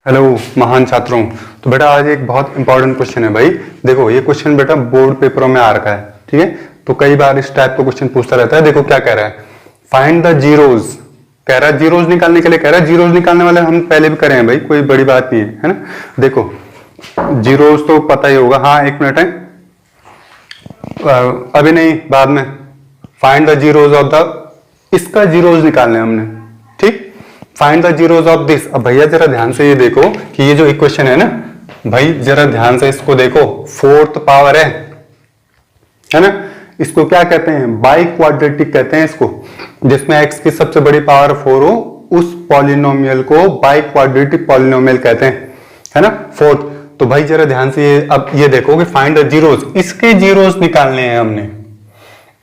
Hello महान छात्रों। तो बेटा आज एक बहुत इंपॉर्टेंट क्वेश्चन है भाई। देखो ये क्वेश्चन बेटा बोर्ड पेपरों में आ रखा है, ठीक है। तो कई बार इस टाइप का क्वेश्चन पूछता रहता है। देखो क्या कह रहा है, फाइंड द जीरोज। कह रहा है जीरोज निकालने के लिए, कह रहा है जीरोज निकालने वाले हम पहले भी करे हैं भाई, कोई बड़ी बात नहीं है ना। देखो जीरोज तो पता ही होगा। हाँ एक मिनट है, अभी नहीं बाद में। Find the zeros of the, इसका जीरोज निकालने हमने, ठीक। Find the zeros of this. अब भैया जरा ध्यान से ये देखो कि ये जो इक्वेशन है ना भाई, जरा ध्यान से इसको देखो। फोर्थ पावर है ना। इसको क्या कहते हैं, बाई क्वाड्रेटिक कहते हैं इसको। जिसमें x की सबसे बड़ी पावर 4 हो उस पॉलिनोमियल को बाई क्वाड्रेटिक पॉलिनोमियल कहते हैं, है ना, फोर्थ। तो भाई जरा ध्यान से ये अब ये देखो कि फाइंड द जीरोज, इसके जीरोज निकालने हैं हमने।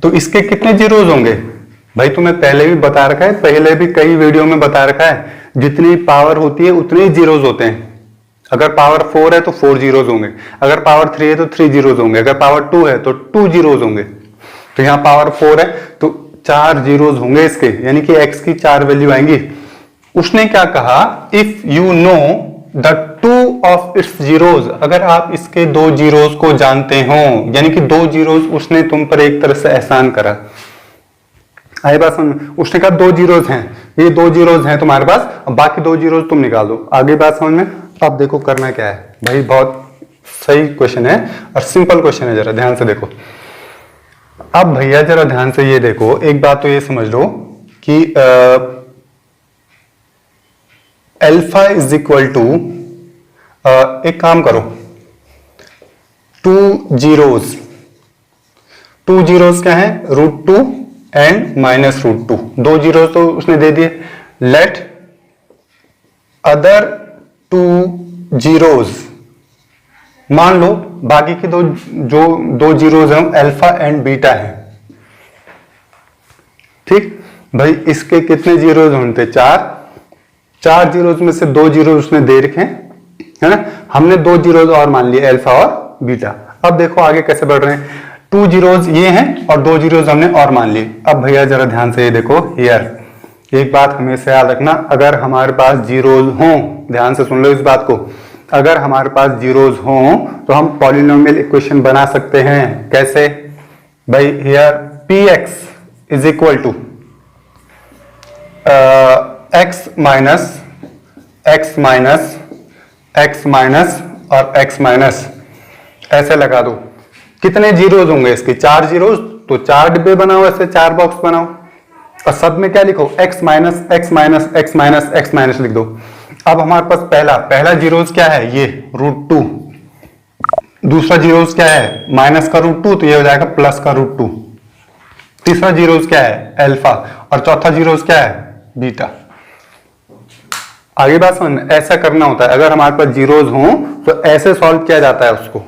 तो इसके कितने जीरोज होंगे भाई, तुम्हें पहले भी बता रखा है, पहले भी कई वीडियो में बता रखा है। जितनी पावर होती है उतने ही जीरोज होते हैं। अगर पावर 4 है तो 4 जीरोज होंगे, अगर पावर 3 है तो 3 जीरोज होंगे, अगर पावर 2 है तो 2 जीरोज होंगे। तो यहाँ पावर 4 है तो 4 जीरोज होंगे इसके, यानी कि x की 4 वैल्यू आएंगी। उसने क्या कहा, if you know the 2 of its zeros, अगर आप इसके 2 जीरोज को जानते हो, यानी कि 2 जीरोज उसने तुम पर एक तरह से एहसान करा। आई बात समझ। उसने कहा 2 जीरोज हैं, ये 2 जीरोज हैं तुम्हारे पास, अब बाकी 2 जीरोज तुम निकाल दो। आगे बात समझ में। अब देखो करना क्या है भाई, बहुत सही क्वेश्चन है और सिंपल क्वेश्चन है, जरा ध्यान से देखो। अब भैया जरा ध्यान से ये देखो, एक बात तो ये समझ लो कि अल्फा इज इक्वल टू, एक काम करो, 2 जीरोज। 2 जीरोज क्या है, √2 एंड -√2। 2 जीरो तो उसने दे दिए। लेट अदर 2 जीरोज, मान लो बाकी की जो 2 जीरोज हैं अल्फा एंड बीटा है, ठीक। भाई इसके कितने जीरोज होते, 4 जीरोज में से 2 जीरोज उसने दे रखे हैं, है ना। हमने 2 जीरोज और मान लिए, अल्फा और बीटा। अब देखो आगे कैसे बढ़ रहे हैं। 2 जीरोज ये हैं और 2 जीरोज हमने और मान लिए। अब भैया जरा ध्यान से ये देखो हियर, एक बात हमेशा याद रखना, अगर हमारे पास जीरोज हों, ध्यान से सुन लो इस बात को, अगर हमारे पास जीरोज हों तो हम पॉलिनोमियल इक्वेशन बना सकते हैं। कैसे भाई, here px is equal to x minus और x माइनस, ऐसे लगा दो। कितने जीरोज होंगे इसके, 4 जीरोज। तो 4 डिब्बे बनाओ, ऐसे 4 बॉक्स बनाओ और सब में क्या लिखो, x माइनस लिख दो। अब हमारे पास पहला जीरोज क्या है, ये √2। दूसरा जीरोज क्या है, माइनस का √2, तो ये हो जाएगा प्लस का √2। तीसरा जीरोज क्या है, अल्फा, और चौथा जीरोज क्या है, बीटा। आगे बात समझ, ऐसा करना होता है। अगर हमारे पास जीरोज हों तो ऐसे सॉल्व किया जाता है उसको।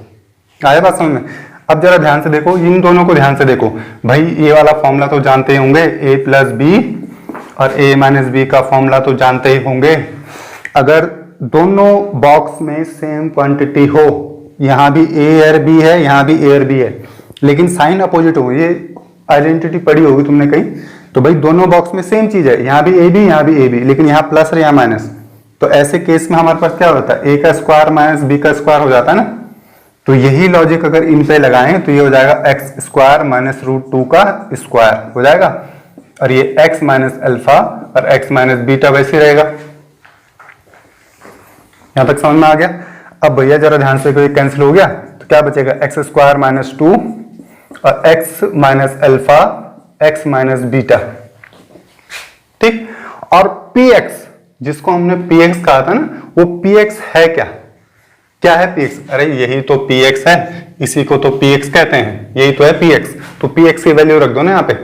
आगे बात समझ में। अब जरा ध्यान से देखो, इन दोनों को ध्यान से देखो भाई। ये वाला फॉर्मूला तो जानते ही होंगे, a + b, और a - b का फॉर्मूला तो जानते ही होंगे। अगर दोनों बॉक्स में सेम क्वांटिटी हो, यहां भी a और b है, यहां भी a और b है, लेकिन साइन अपोजिट हो, ये आइडेंटिटी पढ़ी होगी तुमने कहीं। तो भाई दोनों बॉक्स में सेम चीज है, यहां भी ab, यहां भी ab, लेकिन यहाँ प्लस और यहाँ माइनस। तो ऐसे केस में हमारे पास क्या होता है, a का स्क्वायर माइनस b का स्क्वायर हो जाता है ना। तो यही लॉजिक अगर इन पे लगाएं तो ये हो जाएगा x स्क्वायर माइनस √2 का स्क्वायर हो जाएगा, और ये x माइनस अल्फा और x माइनस बीटा वैसे रहेगा। यहां तक समझ में आ गया। अब भैया जरा ध्यान से, कोई कैंसिल हो गया तो क्या बचेगा, x स्क्वायर माइनस 2 और x minus alpha x minus beta, ठीक। और px, जिसको हमने px कहा था ना, वो px है क्या है px, अरे यही तो px है, इसी को तो px कहते हैं, यही तो है px। तो px की वैल्यू रख दो ना यहाँ पे,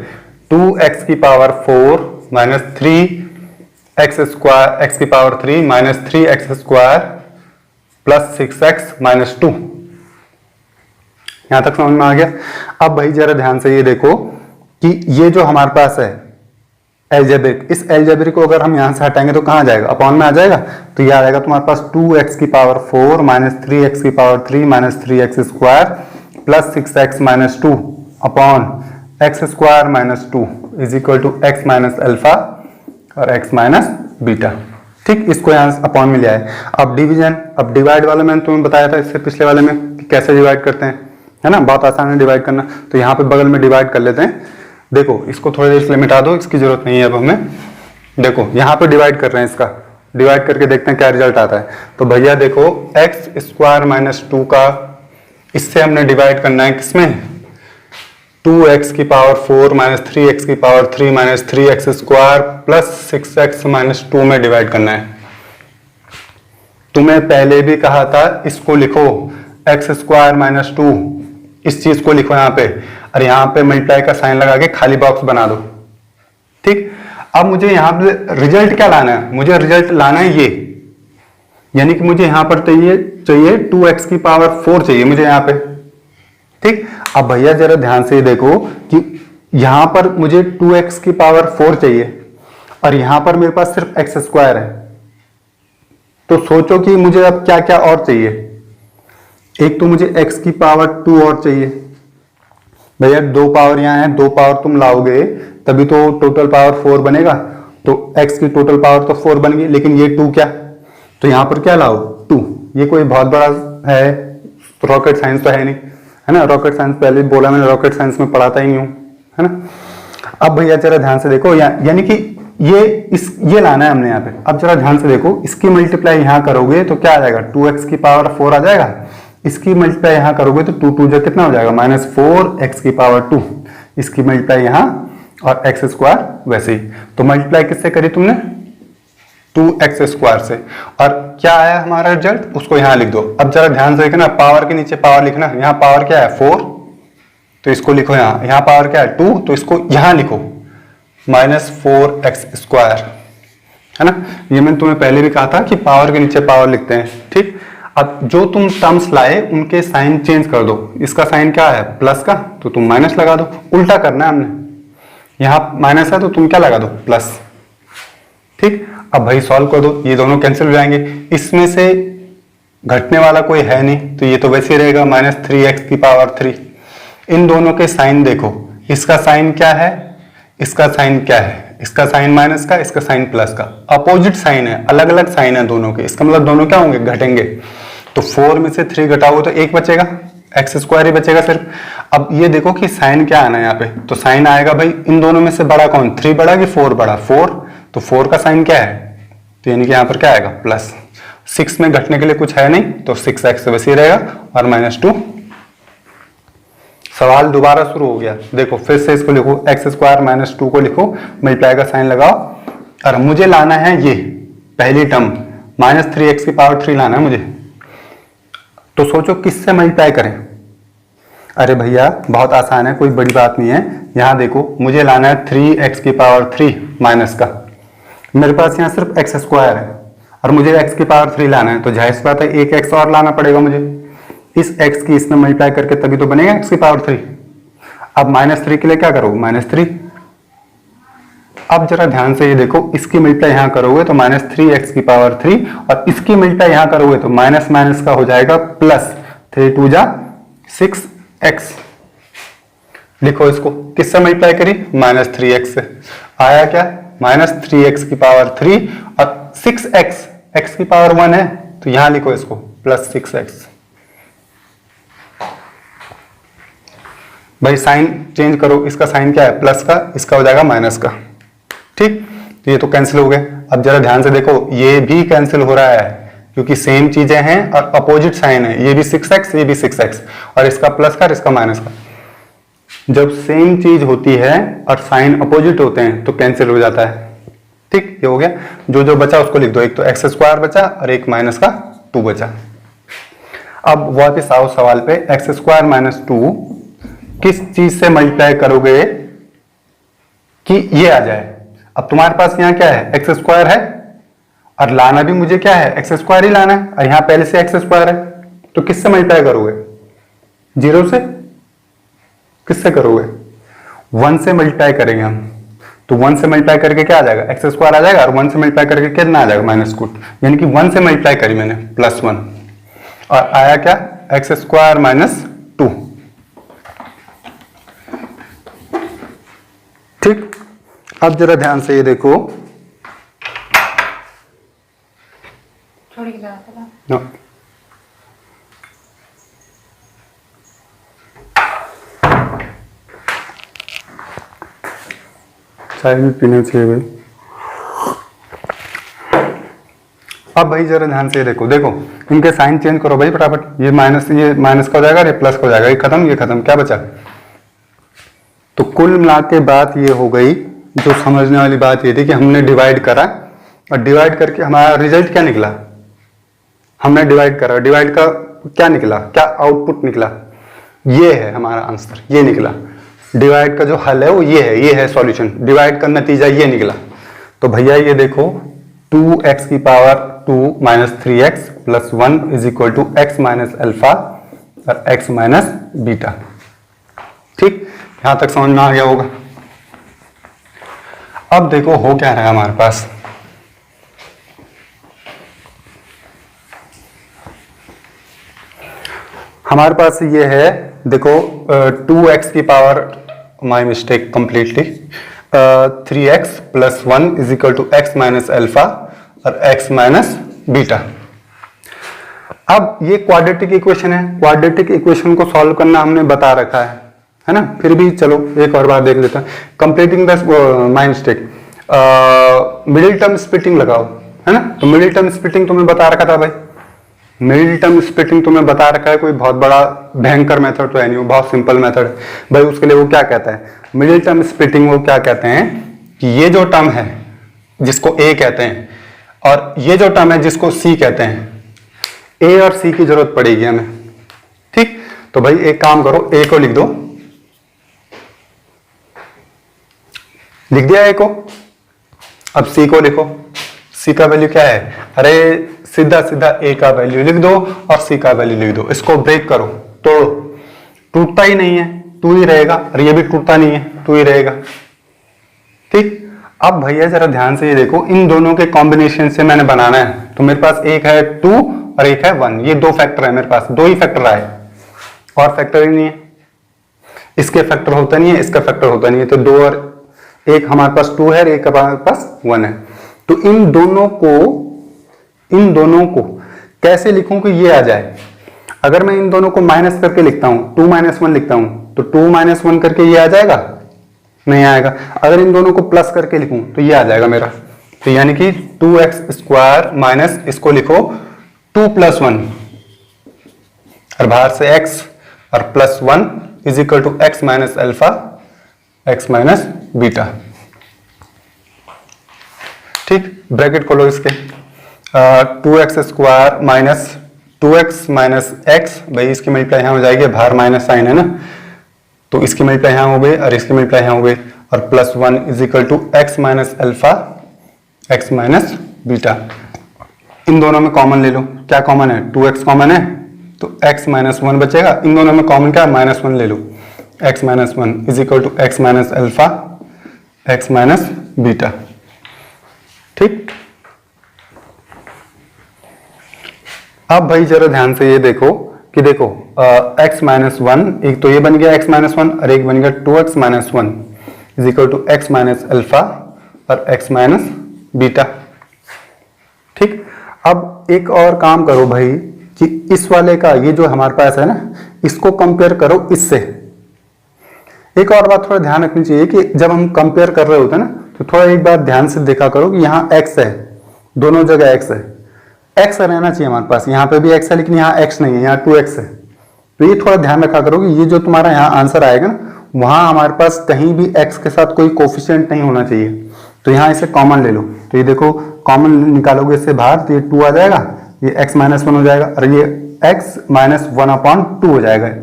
2x की power 4 minus 3x square, x की power 3 minus 3x square plus 6x minus 2। यहां तक समझ में आ गया। अब भाई जरा ध्यान से ये देखो कि ये जो हमारे पास है एल्जेब्रिक, इस एल्जेब्रिक को अगर हम यहां से हटाएंगे तो कहां जाएगा, अपॉन में आ जाएगा। तो यह आ जाएगा तुम्हारे पास 2x की पावर 4 माइनस 3x की power 3 minus 3x square plus 6x minus 2 upon x square minus 2 is equal to x minus alpha और x माइनस बीटा। ठीक, इसको यहाँ अपॉन में लिया है। अब डिवीजन, अब डिवाइड वाला मैंने तुम्हें बताया था इससे पिछले वाले में कि कैसे डिवाइड करते हैं, है ना, बहुत आसान है डिवाइड करना। तो यहाँ पे बगल में डिवाइड कर लेते हैं। देखो इसको थोड़ी देर से मिटा दो, इसकी जरूरत नहीं है अब हमें। देखो यहाँ पे डिवाइड कर रहे हैं, इसका डिवाइड करके देखते हैं क्या रिजल्ट आता है। तो भैया देखो एक्स स्क्वायर माइनस 2 का इससे हमने डिवाइड करना है किसमें, 2x की पावर 4 माइनस 3x की power 3 minus 3x square plus 6x minus 2 में डिवाइड करना है। तुम्हें पहले भी कहा था इसको लिखो एक्स स्क्वायर माइनस 2, इस चीज को लिखो यहाँ पे, और यहाँ पे मल्टीप्लाई का साइन लगा के खाली बॉक्स बना दो। ठीक, अब मुझे यहाँ पे रिजल्ट क्या लाना है, मुझे रिजल्ट लाना है ये, यानी कि मुझे यहाँ पर चाहिए 2x की पावर 4 चाहिए मुझे यहाँ पे। ठीक, अब भैया जरा ध्यान से देखो कि यहां पर मुझे 2x की पावर 4 चाहिए और यहां पर मेरे पास सिर्फ x स्क्वायर है। तो सोचो कि मुझे अब क्या क्या और चाहिए। एक तो मुझे x की पावर 2 और चाहिए। भैया 2 पावर यहां है, 2 पावर तुम लाओगे तभी तो टोटल पावर 4 बनेगा। तो x की टोटल पावर तो 4 बन गई, लेकिन ये 2 क्या, तो यहां पर क्या लाओ 2। ये कोई बहुत बड़ा है, रॉकेट साइंस तो है नहीं, है ना। रॉकेट साइंस पहले बोला मैंने, रॉकेट साइंस में पढ़ाता ही नहीं हूं, है ना। अब भैया जरा ध्यान से देखो, यानी कि ये लाना है हमने यहाँ पे। अब जरा ध्यान से देखो, इसकी मल्टीप्लाई यहां करोगे तो क्या आ जाएगा, 2x की पावर 4 आ जाएगा। इसकी मल्टीप्लाई यहां करोगे तो 2 जो कितना हो जाएगा -4x की पावर 2। इसकी मल्टीप्लाई यहां और x स्क्वायर वैसे ही। तो मल्टीप्लाई किससे करी तुमने, 2x स्क्वायर से। और क्या आया हमारा रिजल्ट, उसको यहां लिख दो। अब जरा ध्यान से देखना, पावर के नीचे पावर लिखना। यहां पावर क्या है 4, तो इसको लिखो यहां। यहां पावर क्या है 2, तो इसको यहां लिखो -4x स्क्वायर, है ना। ये मैंने तुम्हें पहले भी कहा था कि पावर के नीचे पावर लिखते हैं। ठीक, अब जो तुम टर्म्स लाए उनके साइन चेंज कर दो। इसका साइन क्या है प्लस का, तो तुम माइनस लगा दो। उल्टा करना है हमने, यहां माइनस है तो तुम क्या लगा दो प्लस। ठीक, अब भाई सॉल्व कर दो, ये दोनों कैंसिल हो जाएंगे। इसमें से घटने वाला कोई है नहीं, तो ये तो वैसे ही रहेगा -3x की पावर 3। इन दोनों के साइन देखो, इसका साइन क्या है, इसका साइन क्या है, इसका साइन माइनस का, इसका साइन प्लस का। अपोजिट साइन है, अलग अलग साइन है दोनों के। इसका मतलब दोनों क्या होंगे, घटेंगे। तो 4 में से 3 घटाओगे तो 1 बचेगा, एक्स स्क्वायर ही बचेगा सिर्फ। अब ये देखो कि साइन क्या आना है यहाँ पे, तो साइन आएगा भाई इन दोनों में से बड़ा कौन, 3 बड़ा कि 4 बड़ा, 4। तो 4 का साइन क्या है, तो यानी कि यहां पर क्या आएगा प्लस। 6 में घटने के लिए कुछ है नहीं, तो 6x वैसे ही रहेगा और -2। सवाल दोबारा शुरू हो गया। देखो फिर से इसको लिखो, x स्क्वायर -2 को लिखो, मल्टीप्लाई का साइन लगाओ, और मुझे लाना है ये पहली टर्म -3x की पावर 3 लाना है मुझे। तो सोचो किससे मल्टीप्लाई करें। अरे भैया बहुत आसान है, कोई बड़ी बात नहीं है। यहां देखो मुझे लाना है 3x की पावर 3 माइनस का। मेरे पास यहाँ सिर्फ x स्क्वायर है और मुझे x की पावर 3 लाना है, तो जाहिर सी बात है एक x और लाना पड़ेगा मुझे। इस x की इसमें मल्टीप्लाई करके तभी तो बनेगा x की पावर 3। अब -3 के लिए क्या करोगे, -3। अब जरा ध्यान से ये देखो, इसकी मल्टीप्लाई यहां करोगे तो -3x की पावर 3, और इसकी मल्टीप्लाई यहां करोगे तो माइनस माइनस का हो जाएगा प्लस। 3 2 जा 6x। लिखो इसको, किससे मल्टीप्लाई करी, -3x से। आया क्या, -3x की पावर 3 और 6x, x की पावर 1 है तो यहां लिखो इसको +6x। भाई साइन चेंज करो, इसका साइन क्या है प्लस का, इसका हो जाएगा माइनस का। ठीक, तो ये तो कैंसिल हो गए। अब जरा ध्यान से देखो, ये भी कैंसिल हो रहा है क्योंकि सेम चीजें हैं और अपोजिट साइन है। ये भी 6x, ये भी 6x, और इसका प्लस का और इसका माइनस का। जब सेम चीज होती है और साइन अपोजिट होते हैं तो कैंसिल हो जाता है। ठीक, ये हो गया। जो जो बचा उसको लिख दो, एक तो x स्क्वायर बचा और एक माइनस का 2 बचा। अब वापस आओ सवाल पे, x स्क्वायर -2 किस चीज से मल्टीप्लाई करोगे कि ये आ जाए। अब तुम्हारे पास यहाँ क्या है, x स्क्वायर है, और लाना भी मुझे क्या है, x स्क्वायर ही लाना है, और यहाँ पहले से x स्क्वायर है। तो किससे मल्टीप्लाई करोगे, 0 से। किससे करोगे, 1 से मल्टीप्लाई करेंगे हम। तो 1 से मल्टीप्लाई करके क्या आ जाएगा, x स्क्वायर आ जाएगा, और 1 से मल्टीप्लाई करके कितना आ जाएगा, -2। यानी कि 1 से मल्टीप्लाई करी मैंने +1, और आया क्या, x स्क्वायर -2। ठीक, अब जरा ध्यान से ये देखो, थोड़ी लगा था नो चाय भी पीना चाहिए भाई। अब भाई जरा ध्यान से देखो, देखो इनके साइन चेंज करो भाई फटाफट। ये माइनस का हो जाएगा, ये प्लस का हो जाएगा, ये खत्म, क्या बचा? तो कुल मिला के बात ये हो गई, जो समझने वाली बात ये थी कि हमने डिवाइड करा और डिवाइड करके हमारा रिजल्ट क्या निकला। हमने डिवाइड करा, डिवाइड का क्या निकला, क्या आउटपुट निकला, ये है हमारा आंसर, ये निकला। डिवाइड का जो हल है वो ये है सॉल्यूशन। डिवाइड का नतीजा ये निकला। तो भैया ये देखो 2x की power 2 minus 3x plus 1 is equal to x minus alpha और x माइनस बीटा। ठीक, यहां तक समझ में आ गया होगा। अब देखो हो क्या रहा है हमारे पास। हमारे पास ये है, देखो 2x की power, my mistake completely, 3x plus 1 is equal to x minus alpha और x माइनस बीटा। अब ये क्वाड्रेटिक इक्वेशन है, क्वाड्रेटिक इक्वेशन को सॉल्व करना हमने बता रखा है ना। फिर भी चलो एक और बार देख लेते हैं। Completing the my mistake, middle term splitting लगाओ, है ना। तो मिडिल टर्म स्प्लिटिंग तुम्हें बता रखा था भाई, मिडिल टर्म स्प्लिटिंग तुम्हें बता रखा है। कोई बहुत बड़ा भयंकर मेथड तो है नहीं, बहुत सिंपल मेथड है भाई। उसके लिए वो क्या कहता है, मिडिल टर्म स्प्लिटिंग, वो क्या कहते हैं कि ये जो टर्म है जिसको A कहते हैं और ये जो टर्म है जिसको C कहते हैं, A और C की जरूरत पड़ेगी हमें। ठीक, तो भाई एक काम करो, A को लिख दो, लिख दिया A को। अब C को लिखो, C का वैल्यू क्या है, अरे सीधा सीधा A का वैल्यू लिख दो और C का वैल्यू लिख दो। इसको ब्रेक करो, तोड़ो, टूटता ही नहीं है, 2 ही रहेगा, और ये भी टूटता नहीं है, 2 ही रहेगा। ठीक, अब भैया जरा ध्यान से ये देखो, इन दोनों के कॉम्बिनेशन से मैंने बनाना है। तो मेरे पास एक है 2 और एक है 1, ये 2 फैक्टर है मेरे पास, 2 ही फैक्टर आए और फैक्टर ही नहीं है। इसके फैक्टर होता नहीं है, इसका फैक्टर होता नहीं है, तो 2 और 1 हमारे पास 2 है, एक हमारे पास 1 है। तो इन दोनों को कैसे लिखूं कि ये आ जाए। अगर मैं इन दोनों को माइनस करके लिखता हूं, 2 माइनस 1 लिखता हूं, तो 2 माइनस 1 करके ये आ जाएगा, नहीं आएगा। अगर इन दोनों को प्लस करके लिखूं तो ये आ जाएगा मेरा। तो यानी कि 2x स्क्वायर माइनस, इसको लिखो 2 प्लस 1 और बाहर से x और plus 1 is equal to x minus alpha x minus beta. ठीक, ब्रैकेट खोलो इसके, 2x square minus 2x minus x, भाई इसकी मल्टीप्लाई यहां हो जाएगी, बाहर माइनस साइन है ना, तो इसकी मल्टीप्लाई यहां हो गई और इसकी मल्टीप्लाई यहां हो गई, और plus 1 is equal to x minus alpha x minus beta. इन दोनों में कॉमन ले लो, क्या कॉमन है, 2x कॉमन है, तो x माइनस 1 बचेगा। इन दोनों में कॉमन क्या है, माइनस 1 ले लो, x minus 1 is equal to x minus alpha x minus beta. ठीक, अब भाई जरा ध्यान से ये देखो कि देखो x माइनस 1, एक तो ये बन गया x माइनस 1 और एक बन गया 2x minus 1 is equal to x minus alpha और x माइनस बीटा। ठीक, अब एक और काम करो भाई कि इस वाले का, ये जो हमारे पास है ना, इसको कंपेयर करो इससे। एक और बात थोड़ा ध्यान रखनी चाहिए कि जब हम कंपेयर कर रहे होते हैं ना, तो थोड़ा एक बार ध्यान से देखा करो कि यहाँ x है, दोनों जगह x है, x रहना चाहिए हमारे पास। यहाँ पे भी x है लेकिन यहाँ x नहीं है, यहाँ 2x है। तो ये थोड़ा ध्यान रखा करो कि ये जो तुम्हारा यहाँ आंसर आएगा ना, वहां हमारे पास कहीं भी x के साथ कोई कोफिशिएंट नहीं होना चाहिए। तो यहाँ इसे कॉमन ले लो, तो ये देखो कॉमन निकालोगे इससे बाहर, तो ये 2 आ जाएगा, ये x माइनस 1 हो जाएगा, और ये x माइनस 1/2 हो जाएगा,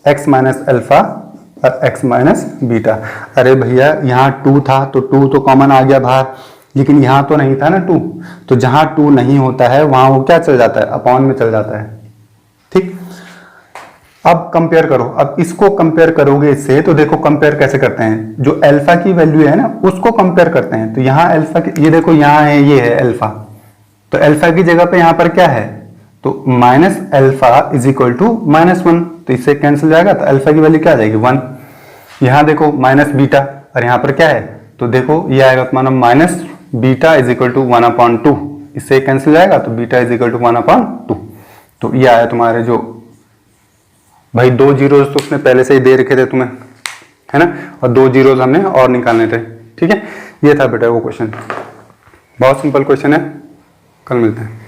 x माइनस अल्फा और x माइनस बीटा। अरे भैया यहाँ 2 था तो 2 तो कॉमन आ गया बाहर, लेकिन यहाँ तो नहीं था ना 2, तो जहां 2 नहीं होता है वहां वो क्या चल जाता है, अपॉन में चल जाता है। ठीक, अब कंपेयर करो, अब इसको कंपेयर करोगे इससे, तो देखो कंपेयर कैसे करते हैं, जो अल्फा की वैल्यू है ना उसको कंपेयर करते हैं। तो यहाँ अल्फा की, ये देखो यहाँ है, ये है अल्फा, तो अल्फा की जगह पे यहाँ पर क्या है, तो minus alpha is equal to minus 1, तो इससे कैंसिल जाएगा, तो अल्फा की वैल्यू क्या आ जाएगी 1। यहाँ देखो माइनस बीटा, और यहाँ पर क्या है, तो देखो ये आएगा तुम्हारा minus beta is equal to 1/2, इससे कैंसिल जाएगा तो बीटा इज इक्वल टू 1/2। तो ये आया तुम्हारे जो भाई 2 जीरोज तो उसने पहले से ही दे रखे थे तुम्हें, है ना, और 2 जीरोज हमने और निकालने थे। ठीक है, ये था बेटा वो क्वेश्चन, बहुत सिंपल क्वेश्चन है। कल मिलते हैं।